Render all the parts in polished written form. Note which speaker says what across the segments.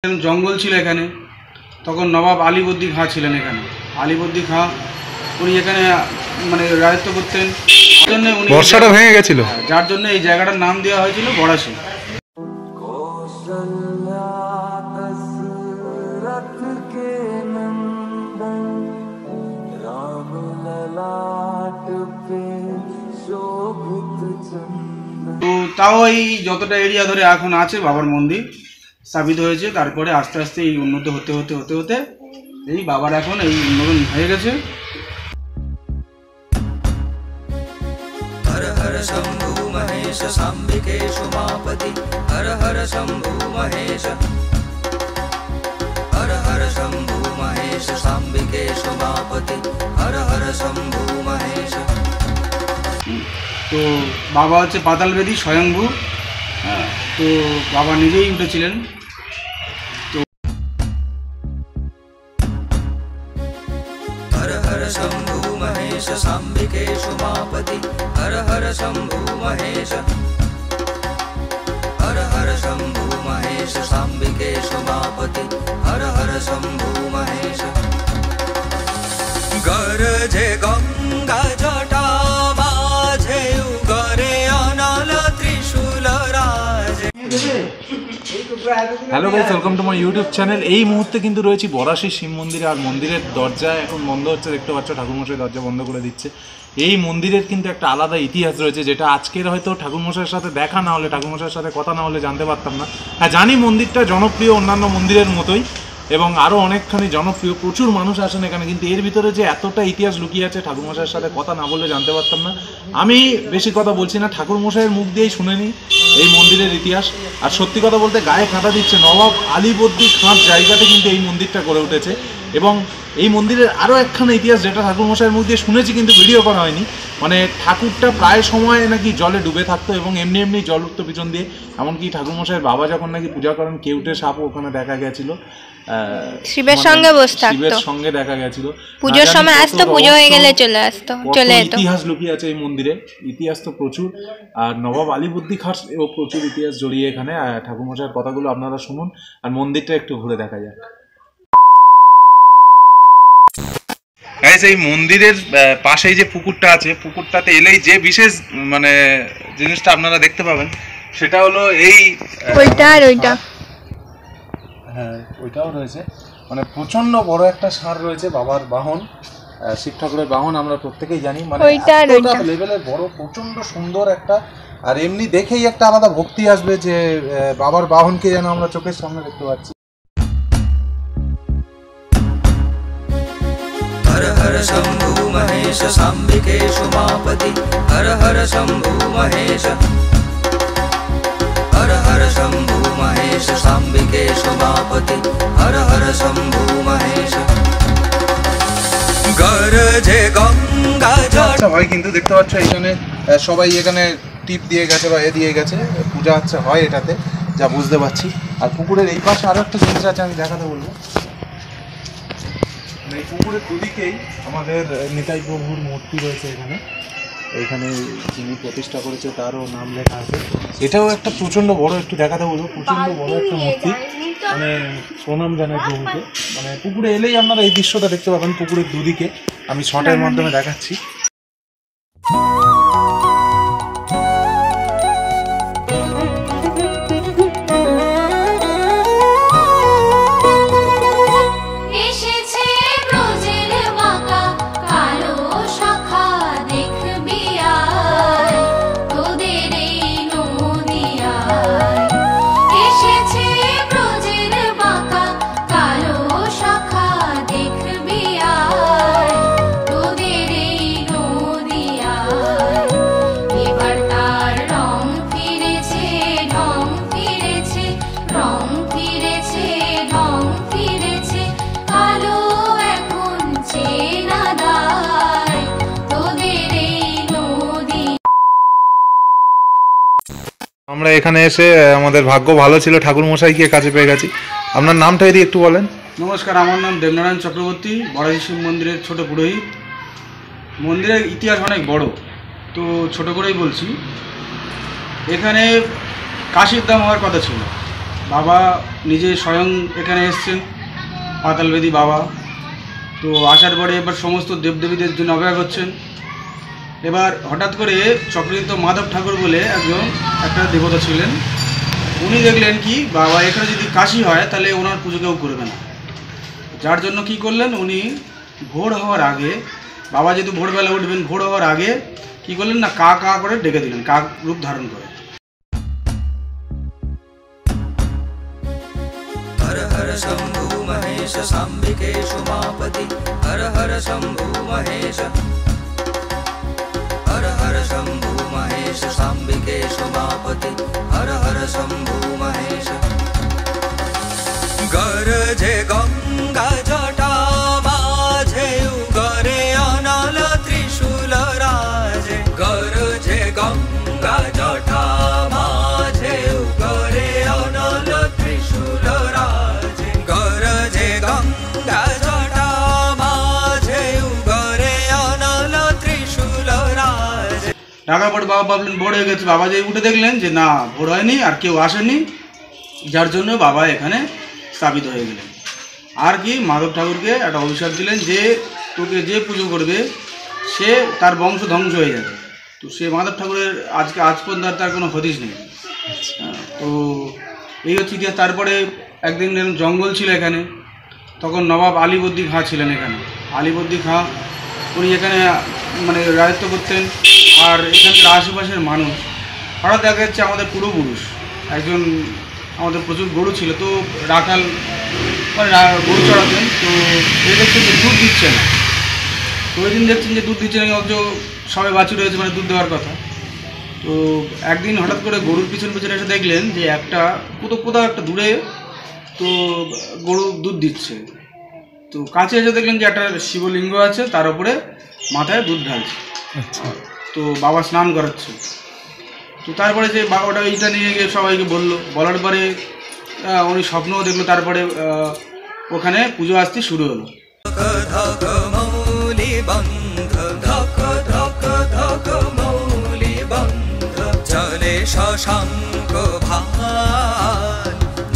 Speaker 1: জঙ্গল ছিল এখানে, তখন নবাব আলীবর্দী খাঁ ছিলেন এখানে। আলীবর্দী খাঁ উনি এখানে মানে রাজত্ব করতেন,
Speaker 2: বর্ষাটা ভেঙে গেছিল,
Speaker 1: যার জন্য এই জায়গাটার নাম দেওয়া হয়েছিল বড়াশি। তো তাও এই যতটা এরিয়া ধরে এখন আছে বাবার মন্দির স্থাপিত হয়েছে, তারপরে আস্তে আস্তে এই উন্নত হতে হতে হতে হতে এই বাবার এখন এই উন্নয়ন হয়ে গেছে।
Speaker 3: हर हर शंभु महेश सांबिकेश उमापति हर हर शंभु महेश हर हर शंभु महेश सांबिकेश उमापति हर हर शंभु महेश।
Speaker 1: তো বাবা হচ্ছে পাতালবেদী স্বয়ংভূ, তো বাবা নিজেই উঠেছিলেন।
Speaker 3: हर हर शंभु महेश सांबिकेश उमापति हर हर शंभु महेश हर हर शंभु महेश सांबिकेश उमापति हर हर शंभु महेश। गरजे गंगा जटा माझे उगरे अनल त्रिशूल राजे।
Speaker 2: Hello guys, welcome to my YouTube channel. এই মুহূর্তে কিন্তু রয়েছি বড়াশি শিব মন্দিরে, আর মন্দিরের দরজা এখন বন্ধ হচ্ছে, দেখতে পাচ্ছ ঠাকুরমশাই দরজা বন্ধ করে দিচ্ছে। এই মন্দিরের কিন্তু একটা আলাদা ইতিহাস রয়েছে, যেটা আজকের হয়তো ঠাকুরমশাইয়ের সাথে দেখা না হলে, ঠাকুরমশাইয়ের সাথে কথা না হলে জানতে পারতাম না। হ্যাঁ জানি মন্দিরটা জনপ্রিয় অন্যান্য মন্দিরের মতোই এবং আরও অনেকখানি জনপ্রিয়, প্রচুর মানুষ আসেন এখানে, কিন্তু এর ভিতরে যে এতটা ইতিহাস লুকিয়ে আছে ঠাকুরমশাইয়ের সাথে কথা না বললে জানতে পারতাম না। আমি বেশি কথা বলছি না, ঠাকুরমশাইয়ের মুখ দিয়েই শুনে নিই এই মন্দিরের ইতিহাস। আর সত্যি কথা বলতে গায়ে কাঁটা দিচ্ছে, নবাব আলীবর্দী খাঁর জায়গাতে কিন্তু এই মন্দিরটা গড়ে উঠেছে। এবং এই মন্দিরের আরও একখানা ইতিহাস যেটা ঠাকুরমশাইয়ের মুখ দিয়ে শুনেছি কিন্তু ভিডিও করা হয়নি, মানে ঠাকুরটা প্রায় সময় নাকি জলে ডুবে থাকতো এবং এমনি এমনি জল উঠতো পিছন দিয়ে। এমনকি ঠাকুরমশাইয়ের বাবা যখন নাকি পূজা করেন, কেউটে সাপও ওখানে দেখা গেছিল,
Speaker 4: শিবের সঙ্গে বসে থাকতো,
Speaker 2: শিবের সঙ্গে দেখা গেছিল।
Speaker 4: পুজোর সময় আসতো, পুজো হয়ে গেলে চলে আসতো, চলে যেত।
Speaker 2: ইতিহাস লুকিয়ে আছে এই মন্দিরে, ইতিহাস তো প্রচুর। আর নবাব আলীবর্দী খাঁর প্রচুর ইতিহাস জড়িয়ে এখানে। ঠাকুরমশাইয়ের কথাগুলো আপনারা শুনুন, আর মন্দিরটা একটু ঘুরে দেখা যাক। গাইস, এই মন্দিরের পাশেই যে পুকুরটা আছে, পুকুরটাতে এলেই যে বিশেষ মানে জিনিসটা আপনারা দেখতে পাবেন সেটা হলো এই
Speaker 4: ওইটা আর ওইটা,
Speaker 2: হ্যাঁ ওইটাও রয়েছে, মানে প্রচন্ড বড় একটা ষাঁড় রয়েছে, বাবার বাহন, শিব ঠাকুরের বাহন, আমরা প্রত্যেকেই জানি, মানে এতটা লেভেলের বড়, প্রচন্ড সুন্দর একটা। আর এমনি দেখেই একটা আলাদা ভক্তি আসবে যে বাবার বাহনকে যেন আমরা চোখের সামনে দেখতে পাচ্ছি।
Speaker 3: हर हर शंभु महेश सांबिकेश उमापति हर हर शंभु महेश हर हर शंभु महेश सांबिकेश उमापति हर हर शंभु महेश। गरजे गंगा जटा
Speaker 2: হয় কিন্তু দেখতে পাচ্ছ এখানে সবাই এখানে টিপ দিয়ে গেছে বা দিয়ে গেছে, পূজা হচ্ছে হয় এটাতে, যা বুঝতে পারছি। আর পুকুরের এই পাশে আরো একটা জিনিস আছে, আমি দেখাতে বলবো। এই পুকুরের দুদিকেই আমাদের নিতাই প্রভুর মূর্তি রয়েছে এখানে, এখানে যিনি প্রতিষ্ঠা করেছে তারও নাম লেখা আছে। এটাও একটা প্রচণ্ড বড়, একটু দেখাতে বলবো, প্রচণ্ড বড় একটা মূর্তি, মানে প্রণাম জানাই প্রভুকে। মানে পুকুরে এলেই আপনারা এই দৃশ্যটা দেখতে পাবেন, পুকুরের দুদিকে আমি শটের মাধ্যমে দেখাচ্ছি। আমরা এখানে এসে আমাদের ভাগ্য ভালো ছিল, ঠাকুরমশাইকে কাছে পেয়ে গেছি। আপনার নামটা যদি একটু বলেন।
Speaker 1: নমস্কার, আমার নাম দেবনারায়ণ চক্রবর্তী, বড়াশি শিব মন্দিরের ছোট পুরোহিত। মন্দিরের ইতিহাস অনেক বড়, তো ছোট করেই বলছি। এখানে কাশির দাম হওয়ার কথা ছিল, বাবা নিজে স্বয়ং এখানে এসছেন, পাতালবেদী বাবা। তো আসার পরে এবার সমস্ত দেবদেবীদের জন্য অপেক্ষা করছেন। এবার হঠাৎ করে চক্রবর্তী মাধব ঠাকুর বলে একটা দেবতা ছিলেন, উনি দেখলেন কি বাবা এখানে যদি কাশি হয় তাহলে ওনার পুজো কেউ করবে না। যার জন্য কি করলেন, উনি ভোর হওয়ার আগে, বাবা যেহেতু ভোরবেলা উঠবেন, ভোর হওয়ার আগে কি করলেন না, কা কা করে ডেকে দিলেন, কাক রূপ ধারণ করে।
Speaker 3: हर हर शंभु महेश साम्बिकेषु मापति हर हर शंभु महेश हर हर शंभु महेश साम्बिकेषु मापति हर हर शंभु महेश गरजे गंगा जटा माझे उगरे अनल त्रिशूल राजे गरजे गंगा जटा माझे उगरे अनल त्रिशूल राजे गरजे गंगा जटा माझे उगरे अनल त्रिशूल राजे।
Speaker 1: ডাকার পর বাবা ভাবলেন ভোর হয়ে গেছে, বাবা যে উঠে দেখলেন যে না ভোর হয়নি আর কেউ আসেনি, যার জন্য বাবা এখানে স্থাপিত হয়ে গেলেন। আর কি মাধব ঠাকুরকে একটা অভিশাপ দিলেন যে তোকে যে পুজো করবে সে তার বংশ ধ্বংস হয়ে যাবে। তো সে মাধব ঠাকুরের আজ পর্যন্ত তার কোনো হদিশ নেই। তো এই হচ্ছে ইতিহাস। তারপরে একদিন জঙ্গল ছিল এখানে, তখন নবাব আলীবর্দী খাঁ ছিলেন এখানে। আলীবর্দী খাঁ উনি এখানে মানে রাজত্ব করতেন। আর এখানকার আশেপাশের মানুষ হঠাৎ দেখা যাচ্ছে আমাদের পূর্বপুরুষ একজন, আমাদের প্রচুর গরু ছিল, তো রাখাল মানে গরু চড়াতেন। তো এই দেখছেন যে দুধ দিচ্ছে না। তো ওই দিন দেখছেন যে দুধ দিচ্ছে না, অথচ সবাই বাছুর হয়েছে মানে দুধ দেওয়ার কথা। তো একদিন হঠাৎ করে গরুর পিছন পিছনে এসে দেখলেন যে একটা কোথাও একটা দূরে তো গরু দুধ দিচ্ছে। তো কাছে এসে দেখলেন যে একটা শিবলিঙ্গ আছে, তার উপরে মাথায় দুধ ঢালছে। তো বাবা স্নান করাচ্ছে। তো তারপরে যে ওটা এইটা নিয়ে গিয়ে সবাইকে বলার পরে উনি স্বপ্নও দেখলো। তারপরে ওখানে পুজো আসতে শুরু হলো।
Speaker 3: জলে শশাঙ্ক ভান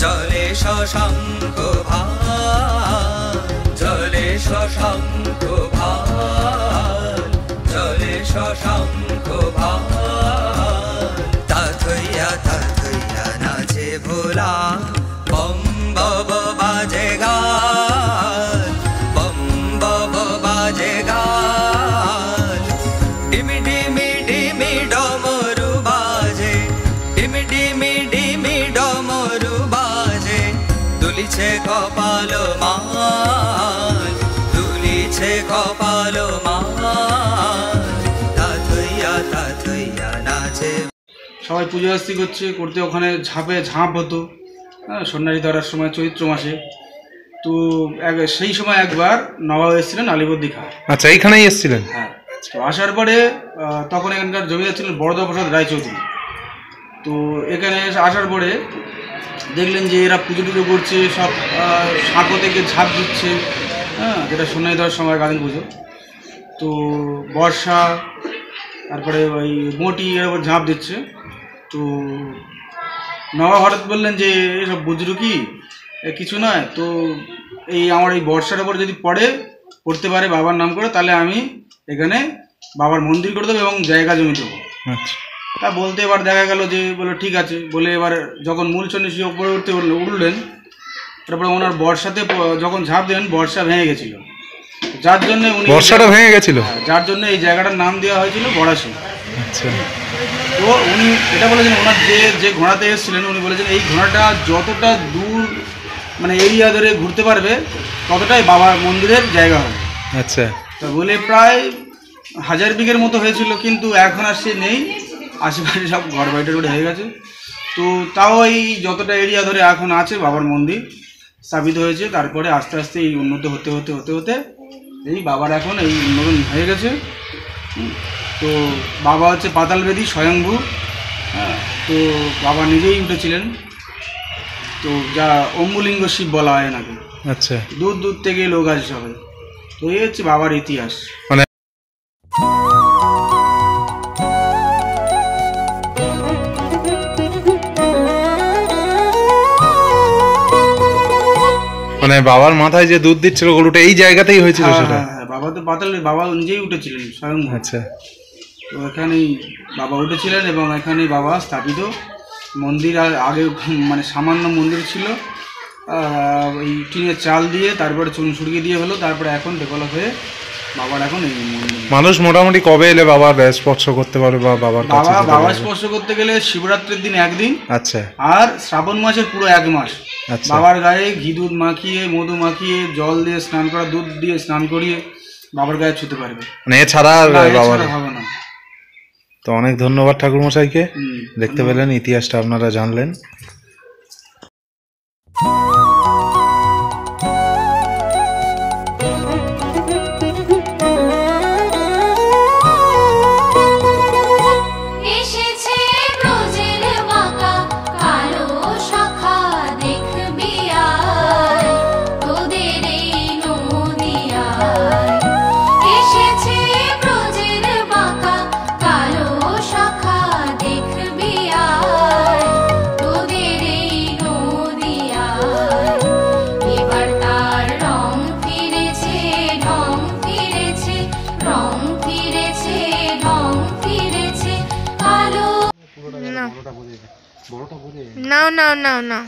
Speaker 3: জলে শশাঙ্ক ভান জলে শশাঙ্ক ভান জলে শশাঙ্ক ভান তাথইয়া তাথইয়া নাচে ভোলা বম বব বাজে গান বম বব বাজে গান ডিমি ডিমি ডিমি ডমরু বাজে ডিমি ডিমি ডিমি ডমরু বাজে দুলিছে কপাল মান দুলিছে কপাল মান তাথইয়া তাথইয়া নাচে।
Speaker 1: সবাই পুজো আস্তি করতে ওখানে ঝাঁপ হতো, হ্যাঁ, সন্ন্যাসী ধরার সময় চৈত্র মাসে। তো সেই সময় একবার নবাব এসেছিলেন আলীবর্দী খাঁ।
Speaker 2: আচ্ছা, এইখানেই এসেছিলেন?
Speaker 1: হ্যাঁ। তো আসার পরে তখন এখানকার জমিদার ছিলেন বরদাপ্রসাদ রায়চৌধুরী। তো এখানে আসার পরে দেখলেন যে এরা পুজো টুজো করছে, সব সাঁকো থেকে ঝাঁপ দিচ্ছে, হ্যাঁ, যেটা সন্ন্যাসী ধরার সময় গাজন পুজো। তো বর্ষা, তারপরে ওই মোটি এর উপর ঝাঁপ দিচ্ছে। তো নবাব হঠাৎ বললেন যে এসব বুঝলো কি কিছু নয়, তো এই আমার এই বর্ষার উপর যদি পড়তে পারে বাবার নাম করে, তাহলে আমি এখানে বাবার মন্দির করে দেবো এবং জায়গা জমি দেবো।
Speaker 2: আচ্ছা।
Speaker 1: তা বলতে এবার দেখা গেল যে বললো ঠিক আছে বলে, এবার যখন মূল সন্ন্যাসী উপরে উঠলেন, তারপরে ওনার বর্ষাতে যখন ঝাঁপ দেন বর্ষা ভেঙে গেছিল, যার জন্য উনি
Speaker 2: বর্ষাটা ভেঙে গেছিল,
Speaker 1: যার জন্য এই জায়গাটার নাম দেওয়া হয়েছিল বরাশি।
Speaker 2: আচ্ছা।
Speaker 1: তো উনি এটা বলেছেন, ওনার যে ঘোড়াতে এসেছিলেন উনি বলেছেন এই ঘোড়াটা যতটা দূর মানে এরিয়া ধরে ঘুরতে পারবে ততটাই বাবার মন্দিরের জায়গা হবে।
Speaker 2: আচ্ছা।
Speaker 1: তা বলে প্রায় 1000 বিঘের মতো হয়েছিল, কিন্তু এখন আর সে নেই, আশেপাশে সব ঘর বাড়ি টড়ি হয়ে গেছে। তো তাও এই যতটা এরিয়া ধরে এখন আছে বাবার মন্দির স্থাপিত হয়েছে। তারপরে আস্তে আস্তে এই উন্নত হতে হতে হতে হতে এই বাবার এখন এই উন্নয়ন হয়ে গেছে। তো বাবা হচ্ছে পাতালবেদী স্বয়ংভূ, হ্যাঁ। তো বাবা নিজেই উঠেছিলেন, তো যা অম্বুলিঙ্গ শিব বলা হয় নাকি।
Speaker 2: আচ্ছা।
Speaker 1: দূর দূর থেকে লোক আসে সবাই। তো এই হচ্ছে বাবার ইতিহাস।
Speaker 2: মানে মানে বাবার মাথায় যে দুধ দিচ্ছিল গরুটা এই জায়গাতেই হয়েছিল সেটা?
Speaker 1: হ্যাঁ, বাবা তো পাতালে বাবা নিজেই উঠেছিলেন স্বয়ং।
Speaker 2: আচ্ছা,
Speaker 1: তো এখানেই বাবা উঠেছিলেন এবং এখানেই বাবা স্থাপিত। মন্দির আর আগে মানে সামান্য মন্দির ছিল, ওই টিনের চাল দিয়ে তারপরে চুন সুড়িয়ে দিয়ে হলো, তারপরে এখন ডেভেলপ হয়ে বাবার এখন এই মন্দির।
Speaker 2: মানুষ মোটামুটি কবে এলে বাবার স্পর্শ করতে পারবে বা বাবার কাছে যেতে
Speaker 1: বাবা
Speaker 2: পারবে?
Speaker 1: স্পর্শ করতে গেলে শিবরাত্রির দিন একদিন,
Speaker 2: আচ্ছা
Speaker 1: আর শ্রাবণ মাসের পুরো 1 মাস
Speaker 2: আচ্ছা।
Speaker 1: বাবার গায়ে ঘি দুধ মাখিয়ে, মধু মাখিয়ে, জল দিয়ে স্নান করা, দুধ দিয়ে স্নান করিয়ে বাবার গায়ে ছুতে পারবে,
Speaker 2: মানে এছাড়া আর
Speaker 1: না,
Speaker 2: বাবার
Speaker 1: এছাড়া হবে না।
Speaker 2: তো অনেক ধন্যবাদ ঠাকুরমশাইকে,
Speaker 1: হুম।
Speaker 2: দেখতে পেলেন ইতিহাসটা আপনারা জানলেন।
Speaker 5: এসেছে ব্রজের বাঁকা কালো শাখা, দেখবি আয় তোদের এই নদিয়ায়। এসেছে ব্রজের বাঁকা কালো শাখা, দেখবি আয় তোদের এই নদিয়ায়। এবার তার রং ফিরেছে, ঢং ফিরেছে, রং ফিরেছে, ঢং ফিরেছে কালো।
Speaker 4: না।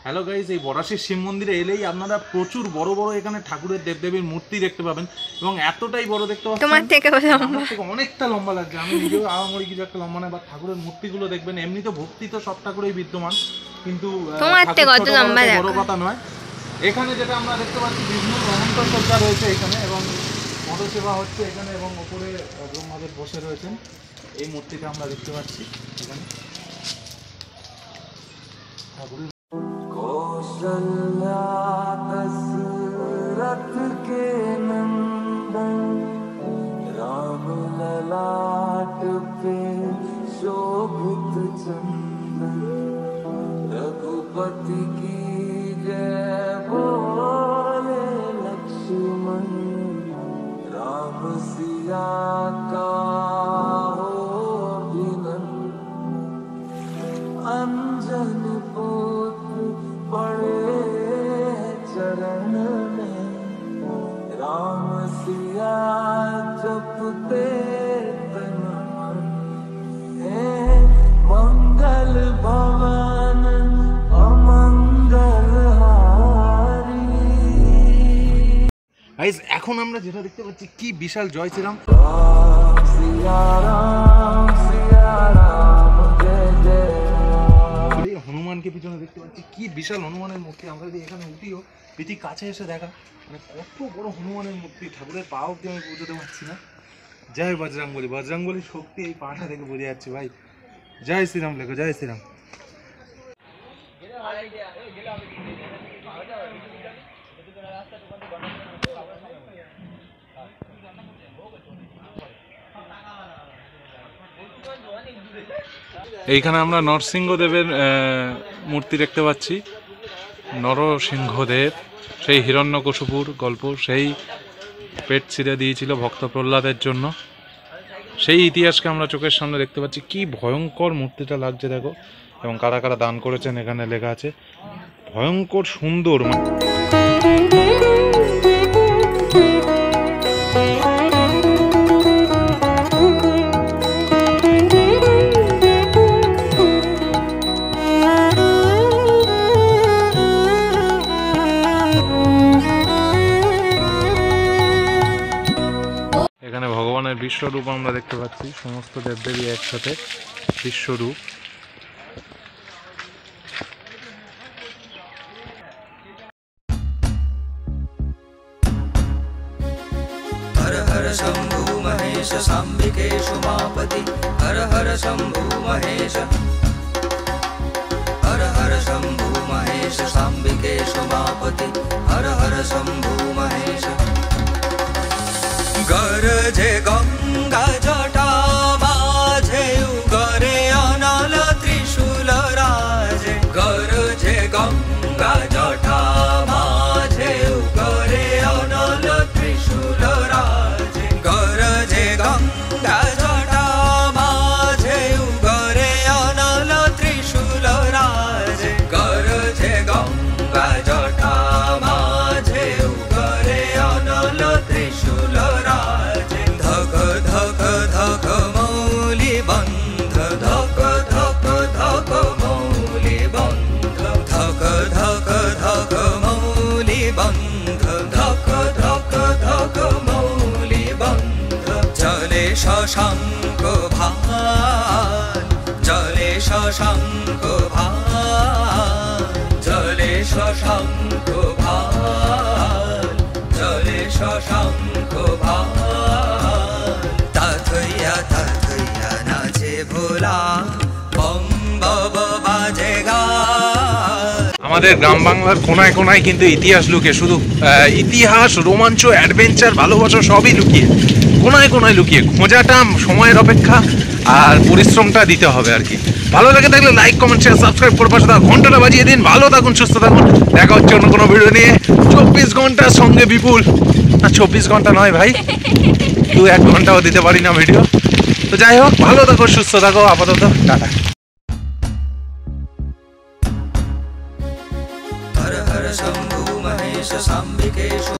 Speaker 2: হ্যালো গাইজ, এই বরাশির শিব মন্দিরে এলেই আপনারা প্রচুর বড় বড় এখানে ঠাকুরের দেবদেবীর মূর্তি দেখতে পাবেন, এবং এতটাই বড় দেখতে পাচ্ছেন,
Speaker 4: তোমার থেকে
Speaker 2: আমার থেকে অনেকটা লম্বা লাগছে। আমি নিজেও আহামরি কিছু একটা লম্বা না, বা ঠাকুরের মূর্তিগুলো দেখবেন, এমনি তো ভক্তি তো সব ঠাকুরেই বিদ্যমান, কিন্তু
Speaker 4: তোমার
Speaker 2: ঠাকুর
Speaker 4: থেকে অত
Speaker 2: ছোট বড়
Speaker 4: লম্বা
Speaker 2: তো
Speaker 4: দেখো।
Speaker 2: বড় কথা নয়। এখানে যেটা আমরা দেখতে পাচ্ছি, বিভিন্ন মহন্ত সজ্জা রয়েছে এখানে, এবং পদসেবা হচ্ছে এখানে, এবং ওপরে ব্রহ্মাদেব বসে রয়েছেন। এই মূর্তিটা আমরা দেখতে পাচ্ছি এখানে ঠাকুরের।
Speaker 3: कौशल्या दशरथ के नंदन, राम ललाट पे शोभित चंदन, रघुपति की जय बोले लक्ष्मण, राम सिया का हो अभिनंदन। अंजन पुत्र पड़े चरण में, राम सिया जपते तन मन। हे मंगल भवन अमंगल हारी।
Speaker 2: গাইস, এখন আমরা যেটা দেখতে পাচ্ছি, কি বিশাল জয় শ্রীরাম।
Speaker 3: राम सिया राम जय जय।
Speaker 2: হনুমানকে পিছনে দেখতে পাচ্ছি, কি বিশাল হনুমানের মূর্তি। আমরা যদি এখানে উঠিও, প্রীতি কাছে এসে দেখা, মানে কত বড় হনুমানের মূর্তি, ঠাকুরের পা অব্দি আমি বুঝতে পারছি না। জয় বজরংবলী, বজরংবলীর শক্তি এই পাটা থেকে বোঝা যাচ্ছে ভাই। জয় শ্রীরাম লেখো, জয় শ্রীরাম। এইখানে আমরা নরসিংহদেবের মূর্তি দেখতে পাচ্ছি। নরসিংহদেব সেই হিরণ্যকশিপুর গল্প, সেই পেট ছিঁড়ে দিয়েছিল ভক্ত প্রহ্লাদের জন্য, সেই ইতিহাসকে আমরা চোখের সামনে দেখতে পাচ্ছি। কি ভয়ঙ্কর মূর্তিটা লাগছে দেখো, এবং কারা কারা দান করেছেন এখানে লেখা আছে। ভয়ঙ্কর সুন্দর। এখানে ভগবানের বিশ্বরূপ আমরা দেখতে পাচ্ছি, সমস্ত দেবদেবী একসাথে বিশ্বরূপ।
Speaker 3: हर हर शंभु महेश साम्बिकेषु मापति, हर हर शंभु महेश, हर हर शंभु महेश साम्बिकेषु मापति, हर हर शंभु महेश। गरजे गंगा जटा माझे उगरे अनल त्रिशूल राजे, गरजे गंगा जटा माझे उगरे अनल त्रिशूल राजे, गरजे गंगा जटा माझे उगरे अनल শশাঙ্ক ভার, জলে শশাঙ্ক ভার, জলে শশাঙ্ক ভার। তাথইয়া তাথইয়া নাচে ভোলা, বম বব বাজে গান।
Speaker 2: আমাদের গ্রাম বাংলার কোনায় কোনায় কিন্তু ইতিহাস লুকিয়ে, শুধু ইতিহাস, রোমাঞ্চ, অ্যাডভেঞ্চার, ভালোবাসা সবই লুকিয়ে, কোনায় কোনায় লুকিয়ে। খোঁজাটা সময়ের অপেক্ষা আর পরিশ্রমটা দিতে হবে আর কি। ভালো লাগে থাকলে লাইক, কমেন্ট, শেয়ার, সাবস্ক্রাইব করে পাশে থাকা ঘন্টাটা বাজিয়ে দিন। ভালো থাকুন, সুস্থ থাকুন, দেখা হচ্ছে অন্য কোনো ভিডিও নিয়ে। 24 ঘন্টার সঙ্গে বিপুল। না 24 ঘন্টা নয় ভাই, 2-1 ঘন্টাও দিতে পারি না ভিডিও। তো যাই হোক, ভালো থাকো, সুস্থ থাকো, আপাতত টাটা।
Speaker 3: হর হর শম্ভু মহেশ সাম্বিকে